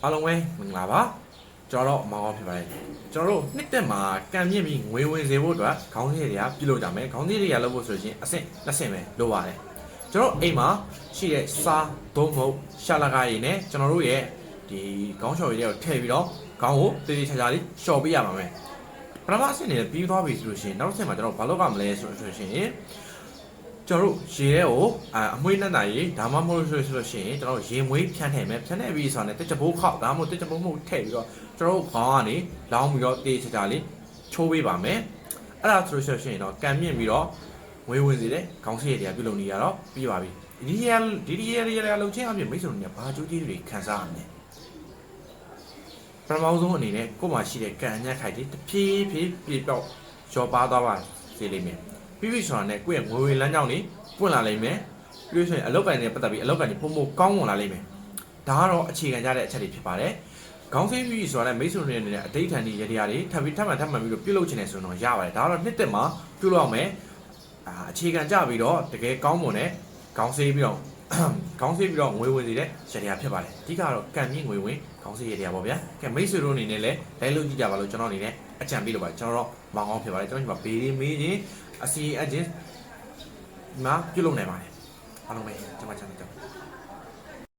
အားလုံးပဲမင်္ဂလာပါကျွန်တော်မောင်အောင်ဖြစ်ပါတယ်ကျွန်တော်တို့နှစ်တက်မှာကံမြင့်ပြီးငွေဝင်စေဖို့အတွက်ခေါင်းစည်းတွေကပြုလုပ်ကြမယ်ခေါင်းစည်းတွေကလုပ်ဖို့ဆိုရင်အဆင့်နှစ်ဆင့်ပဲလိုပါတယ်ကျွန်တော်အိမ်မှာရှိတဲ့စားဒုံးမဟုတ်ရှာလကားရည်နဲ့ကျွန်တော်တို့ရဲ့ဒီခေါင်းလျှော်ရည်တွေကိုထည့်ပြီးတော့ခေါင်းကိုတေးသေးချာချာလေးလျှော်ပေးရပါမယ်ပထမအဆင့်နဲ့ပြီးသွားပြီဆိုလို့ရှိရင်နောက်တစ်ဆင့်မှာကျွန်တော်ဘာလုပ်ရမလဲဆိုရင်ကျွန်တော်တို့ရေထဲကိုအမွှေးနဲ့နိုင်ဒါမှမဟုတ်ဆိုလို့ရှိရင်ကျွန်တော်ရေမွေးဖြန်းထည့်မယ်ဖြန်းထည့်ပြီးဆိုတော့တက်ချပိုးခောက်ဒါမှမဟုတ်တက်ချပိုးမှုထည့်ပြီးတော့ကျွန်တော်တို့ခေါင်းကနေလောင်းပြီးတော့တေးချာချာလေးချိုးပေးပါမယ်အဲ့ဒါဆိုလို့ရှိရင်တော့ကံမြင့်ပြီးတော့ငွေဝင်စေတဲ့ခေါင်းစည်းရည်တွေကပြုလုပ်နေရတော့ပြီးပါပြီဒီရလုံချင်းအပြင်မိတ်ဆွေတို့ကဘာကြိုးကြီးတွေခံစားရမလဲပထမဆုံးအနေနဲ့ကိုယ်မှာရှိတဲ့ကံအညက်ခိုက်တွေတဖြည်းဖြည်းပြေပြောက်ကျော်ပါသွားပါစေလိမ့်မယ်ပြီးပြီဆိုတာနဲ့ကိုယ့်ရဲ့ငွေဝင်လမ်းကြောင်းတွေပွင့်လာလိမ့်မယ်ပြီးလို့ဆိုရင်အလောက်ကန်တွေပတ်သက်ပြီးအလောက်ကန်တွေပုံပုံကောင်းဝင်လာလိမ့်မယ်ဒါကတော့အခြေခံကြတဲ့အချက်တွေဖြစ်ပါတယ်ခေါင်းစည်းပြီးဆိုတာနဲ့မိတ်ဆွေတွေနဲ့အတိတ်ထန်ဒီရတရားတွေထပ်မှန်ပြီးတော့ပြုလုပ်ချင်တယ်ဆိုတော့ရပါတယ်ဒါကတော့နှစ်သက်မှာပြုလုပ်အောင်မယ်အခြေခံကြပြီးတော့တကယ်ကောင်းမွန်တဲ့ခေါင်းစည်းပြီးတော့ငွေဝင်စေတဲ့ရတရားဖြစ်ပါတယ်အဓိကတော့ကံမြင့်ငွေဝင်ခေါင်းစည်းရတရားပေါ့ဗျာကဲမိတ်ဆွေတို့အနေနဲ့လည်းလိုက်လို့ကြည့်ကြပါလို့ကျွန်တော်အနေနဲ့အကြံပေးလို့ပါကျွန်တော်တော့မောင်အောင်ဖြစ်ပါတယ်ကျွန်တော်ဒီမှာဘေးလေးမေးချင်းအစီအချင်းမှာပြုလုပ်နိုင်ပါတယ်အားလုံးပဲကျွန်မချမ်းသာကြပါ